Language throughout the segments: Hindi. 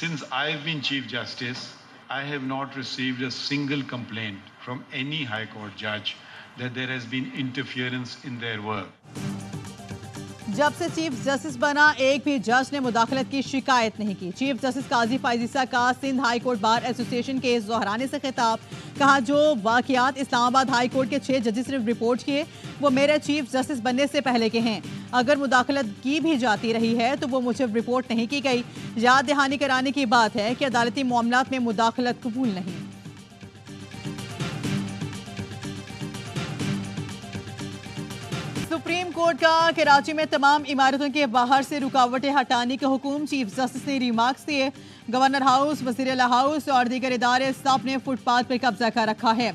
Since I've been Chief Justice, I have not received a single complaint from any High Court judge that there has been interference in their work. जब से चीफ जस्टिस बना एक भी जज ने मुदाखलत की शिकायत नहीं की। चीफ जस्टिस काजी फाइज ईसा का Sindh high court bar association के दोहराने से खिताब। कहा, जो वाकयात इस्लामाबाद हाई कोर्ट के 6 जजेस ने रिपोर्ट किए वो मेरे चीफ जस्टिस बनने से पहले के हैं। अगर मुदाखलत की भी जाती रही है तो वो मुझे रिपोर्ट नहीं की गई। याद दहानी कराने की बात है कि अदालती मामलात में मुदाखलत कबूल नहीं। सुप्रीम कोर्ट का कराची में तमाम इमारतों के बाहर से रुकावटें हटाने के हुक्म। चीफ जस्टिस ने रिमार्क्स दिए। गवर्नर हाउस, वज़ीर आला हाउस और दीगर इदारे सब ने फुटपाथ पर कब्जा कर रखा है।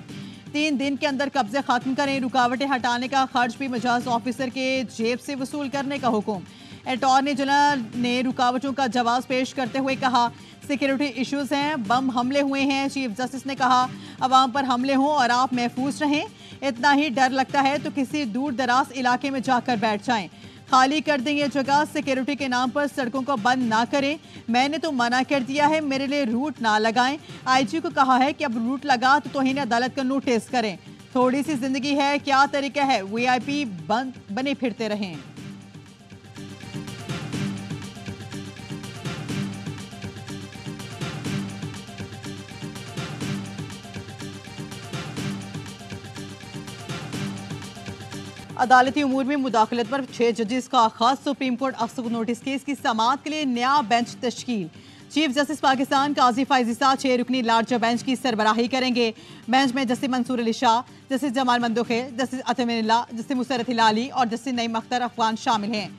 3 दिन के अंदर कब्जे खत्म करें। रुकावटें हटाने का खर्च भी मजाज ऑफिसर के जेब से वसूल करने का हुक्म। अटॉर्नी जनरल ने रुकावटों का जवाब पेश करते हुए कहा, सिक्योरिटी इश्यूज हैं, बम हमले हुए हैं। चीफ जस्टिस ने कहा, अवाम पर हमले हों और आप महफूज रहें। इतना ही डर लगता है तो किसी दूर दराज इलाके में जाकर बैठ जाएं। खाली कर दें ये जगह। सिक्योरिटी के नाम पर सड़कों को बंद ना करें। मैंने तो मना कर दिया है, मेरे लिए रूट ना लगाएं। आईजी को कहा है कि अब रूट लगा तो तौहीन अदालत का नोटिस करें। थोड़ी सी जिंदगी है, क्या तरीका है, वीआईपी बने फिरते रहें। अदालती उमूर में मुदाखलत पर 6 जजेस का खास सुप्रीम कोर्ट अफसर को नोटिस। केस की समाअत के लिए नया बेंच तश्कील। चीफ जस्टिस पाकिस्तान काजी फाइज ईसा 6 रुकनी लार्जर बेंच की सरबराही करेंगे। बेंच में justice Mansoor Ali Shah, justice Jamal Mandokhail, justice अतमिल्ला, जस्टिस मुसरत हिलाली और जस्टिस नईम अख्तर अफगान शामिल हैं।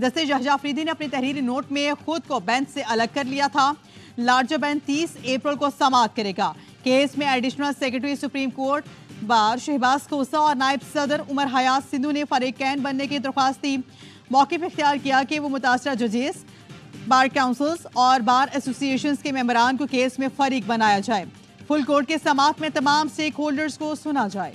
जस्टिस शहजाद अफरीदी ने अपने तहरीरी नोट में खुद को बेंच से अलग कर लिया था। लार्जर बेंच 30 अप्रैल को समाअत करेगा। केस में additional secretary supreme court bar Shahbaz खोसा और नायब सदर उमर हयात सिंधु ने फरीकैन बनने की दरख्वास्त दी। मौक़िफ़ इख्तियार किया कि वो मुतासरा जजेस, बार काउंसिल्स और बार एसोसिएशंस के मेंबरान को केस में फरीक बनाया जाए। फुल कोर्ट के समाअत में तमाम स्टेक होल्डर्स को सुना जाए।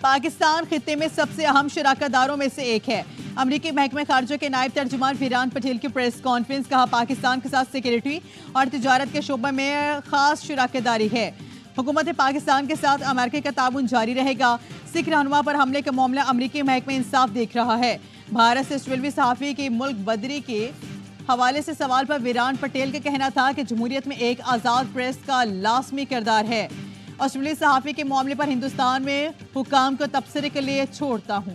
पाकिस्तान खित्ते में सबसे अहम शराकतदारों में से एक है। अमरीकी महकमे खारजा के नायब तर्जुमान फीरान पटेल की प्रेस कॉन्फ्रेंस। कहा, पाकिस्तान के साथ सिक्योरिटी और तिजारत के शोबे में खास शराकतदारी है। हुकूमत पाकिस्तान के साथ अमेरिका का ताउन जारी रहेगा। सिख रहनुमा पर हमले का मामला अमरीकी महकमा इंसाफ देख रहा है। भारत से ऑस्ट्रेलियावी सहाफ़ी की मुल्क बदरी के हवाले से सवाल पर फीरान पटेल का कहना था कि जमहूरियत में एक आज़ाद प्रेस का लाजमी किरदार है। ऑस्ट्रेलियाई सहाफ़ी के मामले पर हिंदुस्तान में हुकाम को तबसरे के लिए छोड़ता हूं।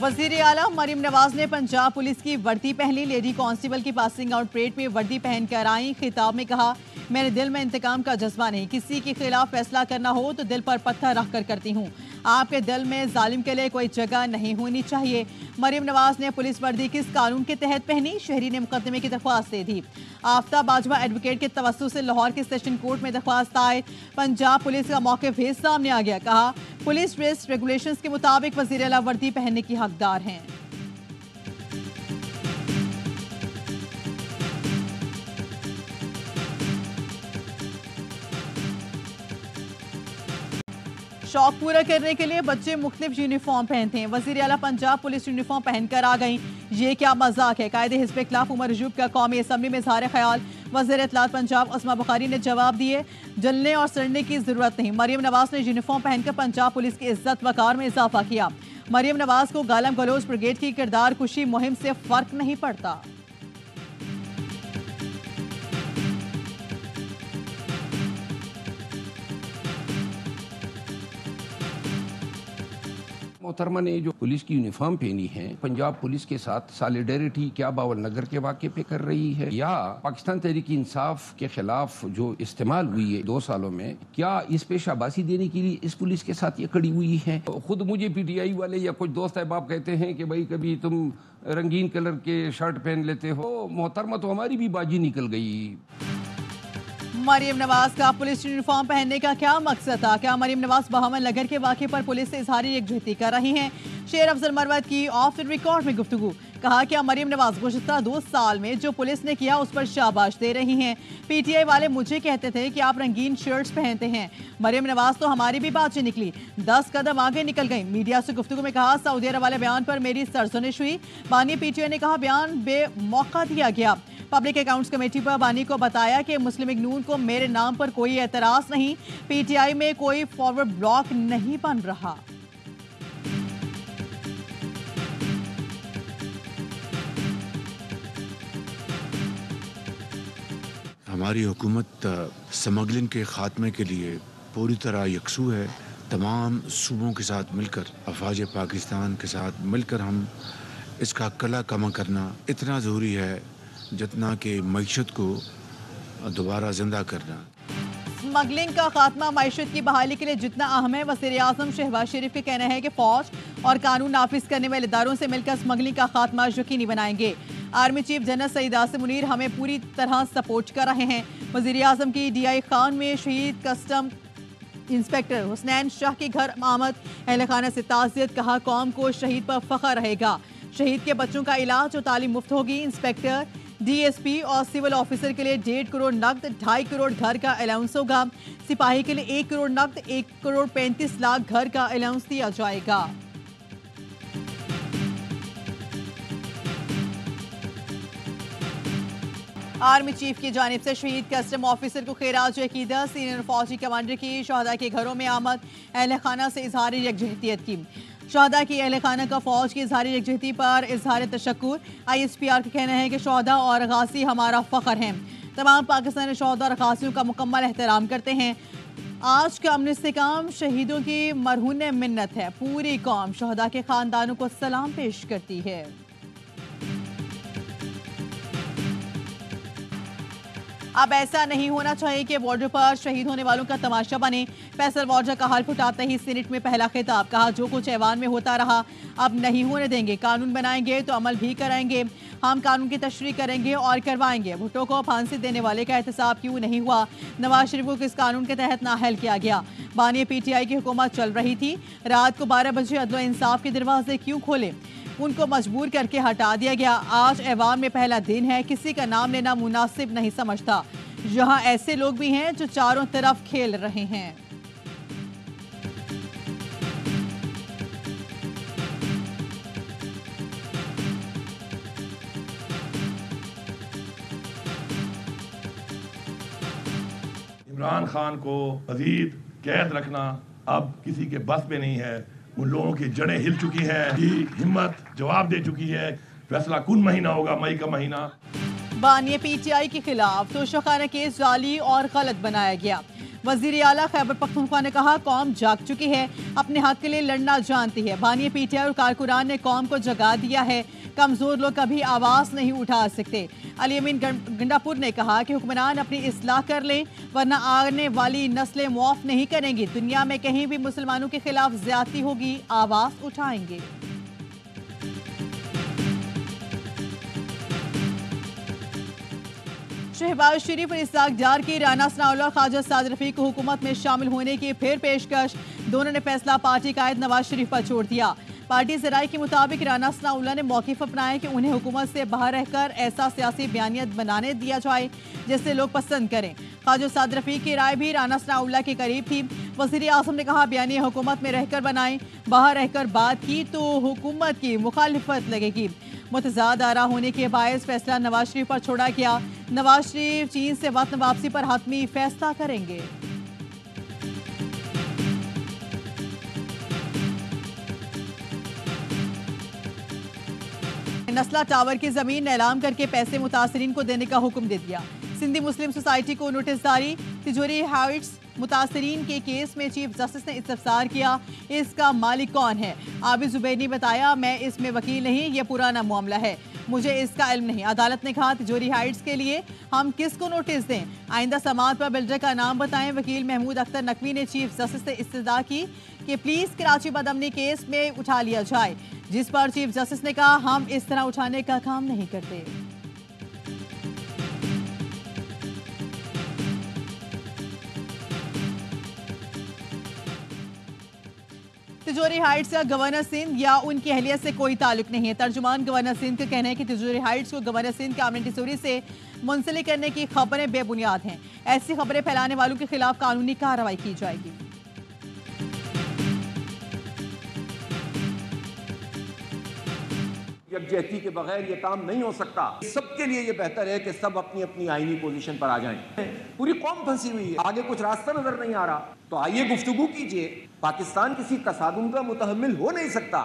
वज़ीर आला मरीम नवाज ने पंजाब पुलिस की वर्दी पहन ली। लेडी कांस्टेबल की पासिंग आउट परेड में वर्दी पहन कर आई। खिताब में कहा, मेरे दिल में इंतकाम का जज्बा नहीं। किसी के खिलाफ फैसला करना हो तो दिल पर पत्थर रख कर करती हूँ। आपके दिल में जालिम के लिए कोई जगह नहीं होनी चाहिए। मरीम नवाज ने पुलिस वर्दी किस कानून के तहत पहनी? शहरी ने मुकदमे की दरख्वास्त दे दी। आफ्ताब बाजवा एडवोकेट के तवस्सु से लाहौर के सेशन कोर्ट में दरख्वास्त आए। पंजाब पुलिस का मौक़िफ़ भी सामने आ गया। कहा, पुलिस ड्रेस रेगुलेशंस के मुताबिक वज़ीर आला वर्दी पहनने की हकदार हैं। शौक पूरा करने के लिए बच्चे मुख्तलिफ यूनिफॉर्म पहनते हैं। वज़ीर आला पंजाब पुलिस यूनिफॉर्म पहनकर आ गई। ये क्या मजाक है? कायदे हिज़्ब के खिलाफ उमर अजूब का कौमी असम्बली में इज़हार ख्याल। वज़ीर इत्तलात पंजाब अस्मा बुखारी ने जवाब दिए, जलने और सड़ने की जरूरत नहीं। मरीम नवाज ने यूनिफॉर्म पहनकर पंजाब पुलिस की इज्जत वकार में इजाफा किया। मरीम नवाज को गालम गलोच ब्रिगेड की किरदार कुशी मुहिम से फर्क नहीं पड़ता। मोहतरमा ने जो पुलिस की यूनिफॉर्म पहनी है, पंजाब पुलिस के साथ सॉलिडेरिटी क्या बावल नगर के वाक़े पे कर रही है, या पाकिस्तान तहरीक इंसाफ के खिलाफ जो इस्तेमाल हुई है 2 सालों में, क्या इस पे शाबाशी देने के लिए इस पुलिस के साथ ये खड़ी हुई है? खुद मुझे पीटीआई वाले या कुछ दोस्त अहबाब कहते हैं कि भाई कभी तुम रंगीन कलर के शर्ट पहन लेते हो। मोहतरमा तो हमारी भी बाजी निकल गई। मरियम नवाज का पुलिस यूनिफॉर्म पहनने का क्या मकसद था? क्या मरियम नवाज बहामन नगर के वाक़े पर पुलिस से इजहारी यकजहती कर रही हैं? शेर अफजल मरवत की ऑफ द रिकॉर्ड में गुफ्तगू। कहा क्या मरियम नवाज गुज़श्ता 2 साल में जो पुलिस ने किया उस पर शाबाश दे रही हैं। पीटीआई वाले मुझे कहते थे कि आप रंगीन शर्ट्स पहनते हैं। मरियम नवाज तो हमारी भी बात से निकली, 10 कदम आगे निकल गई। मीडिया से गुफ्तगू में कहा सऊदी अरब वाले बयान पर मेरी सरजनिश हुई। बानी पीटीआई ने कहा बयान बेमौका दिया गया। पब्लिक अकाउंट्स कमेटी पर बानी को बताया कि मुस्लिम लीग नून को मेरे नाम पर कोई एतराज नहीं, पीटीआई में कोई फॉरवर्ड ब्लॉक नहीं बन रहा। हमारी हुकूमत स्मगलिंग के ख़ात्मे के लिए पूरी तरह यकसू है। तमाम सूबों के साथ मिलकर, अफवाज पाकिस्तान के साथ मिलकर हम इसका कला कमा करना इतना ज़रूरी है जितना कि मईशत को दोबारा जिंदा करना। स्मगलिंग का खात्मा मईशत की बहाली के लिए जितना अहम है, वज़ीर आज़म शहबाज शरीफ का कहना है कि फौज और कानून नाफिज करने वाले इदारों से मिलकर स्मगलिंग का खात्मा यकीनी बनाएंगे। Army chief general Syed Asim Munir हमें पूरी तरह सपोर्ट कर रहे हैं। वज़ीर आज़म की DI खान में शहीद कस्टम इंस्पेक्टर हुसनैन शाह के घर आमद, अहल खाना से ताज़ियत। कहा कौम को शहीद पर फ़ख्र रहेगा। शहीद के बच्चों का इलाज और तालीम मुफ्त होगी। इंस्पेक्टर, DSP और सिविल ऑफिसर के लिए 1.5 करोड़ नकद, 2.5 करोड़ घर का अलाउंस होगा। सिपाही के लिए 1 करोड़ नकद, 1 करोड़ 35 लाख घर का अलाउंस दिया जाएगा। आर्मी चीफ की जानिब से शहीद कस्टम ऑफिसर को खैराज अकीदत। सीनियर फौजी कमांडर की शहदा के घरों में आमद, अहल खाना से इजहार यकजहतियत की। शहदा की अहल खाना का फौज की इजहार यकजहती पर इजहार तशक्कुर। ISPR का कहना है कि शहदा और गाजी हमारा फ़ख्र हैं। तमाम पाकिस्तानी शहदा और गाजियों का मुकम्मल एहतराम करते हैं। आज का अमन इस्तेकाम शहीदों की मरहून मिन्नत है। पूरी कौम शहदा के खानदानों को सलाम पेश करती है। अब ऐसा नहीं होना चाहिए कि बॉर्डर पर शहीद होने वालों का तमाशा बने। फैसल वार्जा का हाल फुटाते ही सीनेट में पहला खिताब। कहा जो कुछ ऐवान में होता रहा अब नहीं होने देंगे। कानून बनाएंगे तो अमल भी कराएंगे। हम कानून की तशरीह करेंगे और करवाएंगे। भुट्टो को फांसी देने वाले का एहतसाब क्यों नहीं हुआ? नवाज शरीफ को किस कानून के तहत नाअहल किया गया? बानी PTI की हुकूमत चल रही थी, रात को 12 बजे अदल इंसाफ के दरवाजे क्यों खोले? उनको मजबूर करके हटा दिया गया। आज ऐवान में पहला दिन है, किसी का नाम लेना मुनासिब नहीं समझता। यहाँ ऐसे लोग भी हैं जो चारों तरफ खेल रहे हैं। इमरान खान को मजीद कैद रखना अब किसी के बस में नहीं है। उन लोगों की जड़ें हिल चुकी हैं, की हिम्मत जवाब दे चुकी है। फैसला कौन महीना होगा? मई का महीना। बानी PTI के खिलाफ तोशाखाना केस जाली और गलत बनाया गया। वजीर आला खैबर पख्तूनख्वा ने कहा कौम जाग चुकी है, अपने हक के लिए लड़ना जानती है। बानी PTI और कारकुनान ने कौम को जगा दिया है। कमजोर लोग कभी आवाज नहीं उठा सकते। अली अमीन गंडापुर ने कहा कि हुक्मरान अपनी इस्लाह कर लें वरना आने वाली नस्लें मुआफ नहीं करेंगी। दुनिया में कहीं भी मुसलमानों के खिलाफ ज्यादती होगी, आवाज उठाएंगे। शहबाज शरीफ और इसाक डार की राना सनाउल्लाह और ख्वाजा साद रफीक को हुकूमत में शामिल होने की फिर पेशकश। दोनों ने फैसला पार्टी कायद नवाज शरीफ पर छोड़ दिया। पार्टी ज़राए के मुताबिक राना सनाउल्लाह ने मौक़िफ़ अपनाया कि उन्हें हुकूमत से बाहर रहकर ऐसा सियासी बयानियत बनाने दिया जाए जिससे लोग पसंद करें। ख्वाजा साद रफीक की राय भी राना सनाउल्लाह के करीब थी। वज़ीर आज़म ने कहा बयानिया हुकूमत में रहकर बनाएं, बाहर रहकर बात की तो हुकूमत की मुखालिफत लगेगी। मुतज़ाद आरा होने के बायस फैसला नवाज शरीफ पर छोड़ा गया। नवाज शरीफ चीन से वतन वापसी पर हतमी फैसला करेंगे। नस्ला टावर की जमीन नीलाम करके पैसे मुतासरीन को देने का हुक्म दे दिया। सिंधी मुस्लिम सोसाइटी को नोटिस जारी। तिजोरी हाइट्स मुतासरीन के केस में चीफ जस्टिस ने इस्तफसार किया, इसका मालिक कौन है? आबिद जुबैर ने बताया मैं इसमें वकील नहीं, यह पुराना मामला है, मुझे इसका इल्म नहीं। अदालत ने कहा तिजोरी हाइट्स के लिए हम किसको नोटिस दें? आइंदा समाअत पर बिल्डर का नाम बताएं। वकील महमूद अख्तर नकवी ने चीफ जस्टिस से इस्तदा की कि प्लीज कराची बदअमनी केस में उठा लिया जाए, जिस पर चीफ जस्टिस ने कहा हम इस तरह उठाने का काम नहीं करते। तिजोरी हाइट्स का गवर्नर सिंध या उनकी अहलियत से कोई ताल्लुक नहीं है। तर्जुमान गवर्नर सिंध का कहना है कि तिजोरी हाइट्स को गवर्नर सिंध के आमने तिजोरी से मुंसलिक करने की खबरें बेबुनियाद हैं। ऐसी खबरें फैलाने वालों के खिलाफ कानूनी कार्रवाई की जाएगी। यकजहती के बगैर ये काम नहीं हो सकता। सबके लिए ये बेहतर है कि सब अपनी अपनी आईनी पोजीशन पर आ जाएं। पूरी कौम फंसी हुई है, आगे कुछ रास्ता नजर नहीं आ रहा, तो आइए गुफ्तगू कीजिए। पाकिस्तान किसी तसादुम का मुतहम्मिल हो नहीं सकता।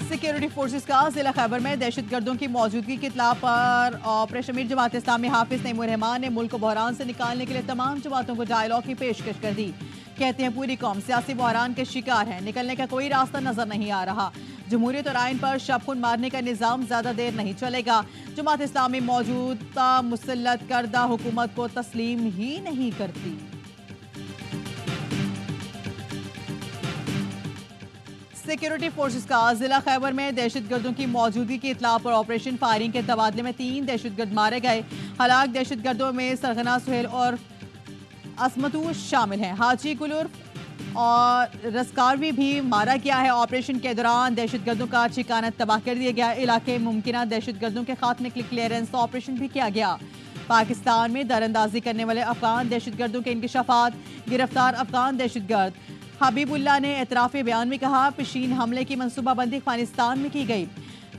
सिक्योरिटी फोर्सेस का जिला खैबर में दहशतगर्दों की मौजूदगी की इत्तला पर ऑपरेशन मीर जमात इस्लामी हाफिज नईमुर रहमान ने मुल्क को बहरान से निकालने के लिए तमाम जमातों को डायलॉग की पेशकश कर दी। कहते हैं पूरी कौम सियासी बहरान के शिकार है, निकलने का कोई रास्ता नजर नहीं आ रहा। जमहूरियत और आइन पर शब खून मारने का निज़ाम ज़्यादा देर नहीं चलेगा। जमात इस्लामी मौजूदा मुसल्लत करदा हुकूमत को तस्लीम ही नहीं करती। सिक्योरिटी फोर्सेस का जिला खैबर में दहशतगर्दों की मौजूदगी की इत्तला पर ऑपरेशन फायरिंग के तबादले में 3 दहशतगर्द मारे गए। हलाक दहशतगर्दों में सरगना सुहेल और असमतू शामिल हैं। हाजी गुलुर और रस्कारवी भी मारा गया है। ऑपरेशन के दौरान दहशतगर्दों का ठिकाना तबाह कर दिया गया। इलाके में मुमकिन दहशतगर्दों के खात्मे के लिए क्लियरेंस ऑपरेशन भी किया गया। पाकिस्तान में दरअंदाजी करने वाले अफगान दहशतगर्दों के इंकशाफात। गिरफ्तार अफगान दहशतगर्द हबीबुल्लाह ने एतराफ़ी बयान में कहा, पेशीन हमले की मनसूबाबंदी अफगानिस्तान में की गई।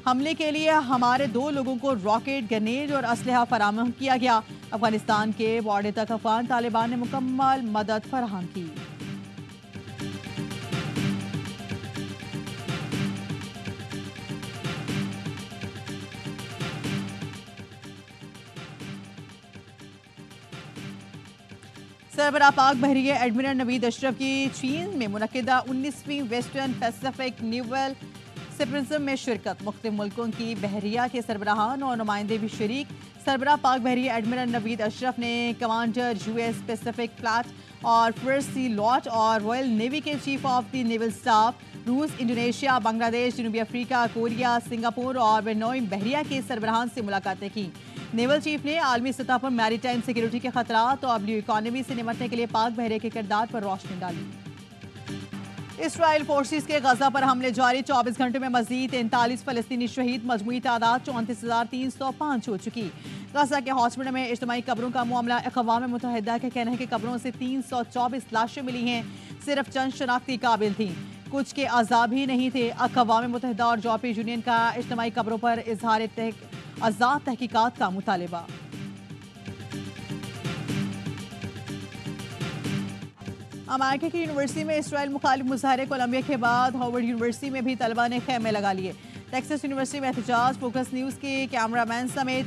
हमले के लिए हमारे 2 लोगों को रॉकेट, ग्रेनेड और असलहा फराहम किया गया। अफगानिस्तान के बॉर्डर तक अफगान तालिबान ने मुकम्मल मदद फराहम की। सरबराह पाक बहरिया एडमिरल नवीद अशरफ की चीन में मुनक्किदा 19वीं वेस्टर्न पैसिफिक नेवल सिम्पोजियम में शिरकत। मुख्तलिफ मुल्कों की बहरिया के सरबराहान और नुमाइंदे भी शरीक। सरबराह पाक बहरिया एडमिरल नवीद अशरफ ने कमांडर US पैसिफिक फ्लीट और फर्स्ट सी लॉट और रॉयल नेवी के chief of the naval staff रूस, इंडोनेशिया, बांग्लादेश, जनूबी अफ्रीका, कोरिया, सिंगापुर और बेनोइन बहरिया के सरबराहान से मुलाकातें की। नेवल चीफ ने आलमी सतह पर मैरीटाइम सिक्योरिटी के खतरात और ब्लू इकॉनमी से निपटने के लिए पाक बहरे के किरदार पर रोशनी डाली। इसराइल फोर्सेस के गजा पर हमले जारी। 24 घंटों में मजीद 43 फलस्तीनी शहीद। मजमूई तादाद 34,305 हो चुकी। गजा के हॉस्पिटल में इज्तिमाई कब्रों का मामला। अक़वाम मुत्तहिदा का कहना है कि कब्रों से 324 लाशें मिली हैं। सिर्फ चंद शनाख्ती काबिल थी, कुछ के अजाब ही नहीं थे। अक़वाम मुत्तहिदा और यूरोपीय यूनियन का इज्तिमाई कब्रों पर इजहार आज़ाद तहकीकात का मुतालिबा। अमेरिका की यूनिवर्सिटी में इसराइल मुखालिफ मुजाहरे। कोलंबिया के बाद हार्वर्ड यूनिवर्सिटी में भी तलबा ने खेमे लगा लिए। टेक्सास यूनिवर्सिटी में एहतजाज। फोकस न्यूज़ के कैमरामैन समेत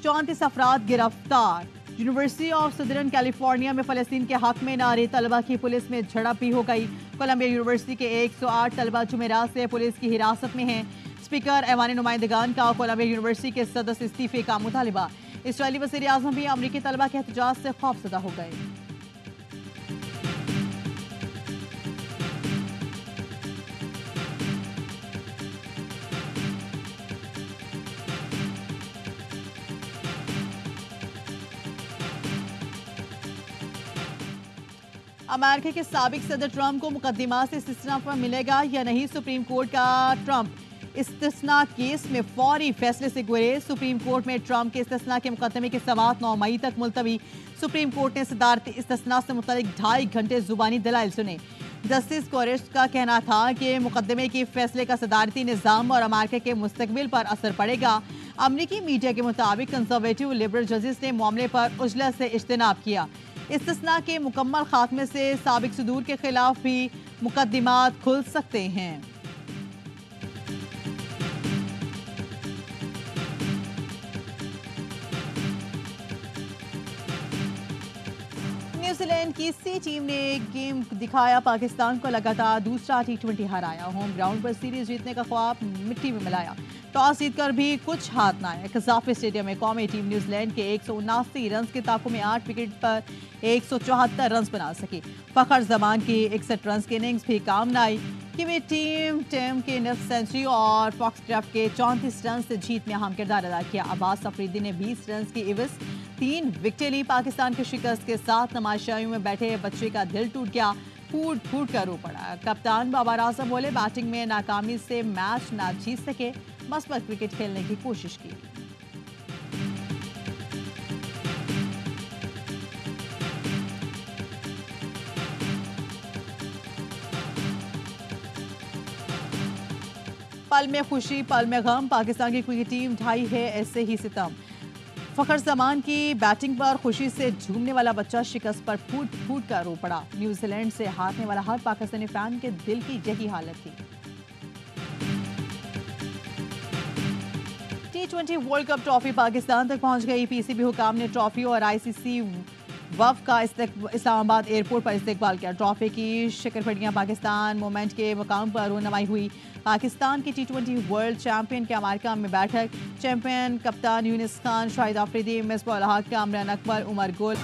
34 अफराद गिरफ्तार। यूनिवर्सिटी ऑफ सदर्न कैलिफोर्निया में फ़लस्तीन के हक में नारे। तलबा की पुलिस में झड़प भी हो गई। कोलंबिया यूनिवर्सिटी के 108 तलबा जुमेरात से पुलिस की हिरासत में हैं। स्पीकर ऐवान नुमाइंदगान का कोलंबिया यूनिवर्सिटी के सदस्य इस्तीफे का मुतालिबा। इसराइली वज़ीर आज़म भी अमरीकी तलबा के एहतजाज से खौफजदा हो गए। अमेरिका के साबिक सदर ट्रंप को मुकदमा से इस्तिस्ना पर मिलेगा या नहीं। सुप्रीम कोर्ट का ट्रंप इस्तिस्ना केस में फौरी फैसले से गुरेज। सुप्रीम कोर्ट में ट्रंप के इस्तिस्ना के मुकदमे की समाअत 9 मई तक मुलतवी। सुप्रीम कोर्ट ने सदारती इस्तिस्ना से मुतल्लिक 2.5 घंटे जुबानी दलाइल सुने। जस्टिस कोरेश का कहना था कि मुकदमे के फैसले का सदारती निज़ाम और अमेरिका के मुस्तकबिल पर असर पड़ेगा। अमरीकी मीडिया के मुताबिक कंजर्वेटिव लिबरल जजेस ने मामले पर उजलत से इज्तिनाब किया। इस्तिस्ना के मुकम्मल खात्मे से साबिक सदूर के खिलाफ भी मुकदमात खुल सकते हैं। न्यूजीलैंड की सी टीम ने गेम दिखाया। पाकिस्तान को लगातार दूसरा T20 हराया। होम ग्राउंड पर सीरीज जीतने का ख्वाब मिट्टी में मिलाया। टॉस जीतकर भी कुछ हाथ ना आया। कज़ाफ़ी स्टेडियम में कौमी टीम न्यूजीलैंड के 179 रन के ताक़ू में 8 विकेट पर 174 रन बना सकी। फ़खर जमान की 61 रन की इनिंग्स भी काम न आई। कीवी टीम के निफ्ट सेंचुरी और फॉक्सक्राफ्ट के 34 रन से जीत में अहम किरदार अदा किया। अब्बास अफरीदी ने 20 रन की इवज़ 3 विकेटें ली। पाकिस्तान की शिकस्त के साथ तमाशाइयों में बैठे बच्चे का दिल टूट गया। फूट फूट कर रो पड़ा। कप्तान बाबर आजम बोले, बैटिंग में नाकामी से मैच ना जीत सके, मस्बत क्रिकेट खेलने की कोशिश की। पल में खुशी पल में गम, पाकिस्तान की क्रिकेट टीम ढाई है ऐसे ही सितम। फखर जमान की बैटिंग पर खुशी से झूमने वाला बच्चा शिकस्त पर फूट फूट कर रो पड़ा। न्यूजीलैंड से हारने वाला हर पाकिस्तानी फैन के दिल की यही हालत थी। T20 world cup trophy Pakistan तक पहुंच गई। पीसीबी हुकाम ने ट्रॉफी और आईसीसी वफ का इस्लामाबाद एयरपोर्ट पर इस्तकबाल किया। ट्रॉफी की शिकरफड़ियां पाकिस्तान मोमेंट के मुकाम पर रोनमाई हुई। पाकिस्तान की T20 वर्ल्ड चैंपियन के अमेरिका में बैठक। चैंपियन कप्तान यूनिस खान, शाहिद आफरीदी, मिसबाह उल हक, कामरान अकबर, उमर गुल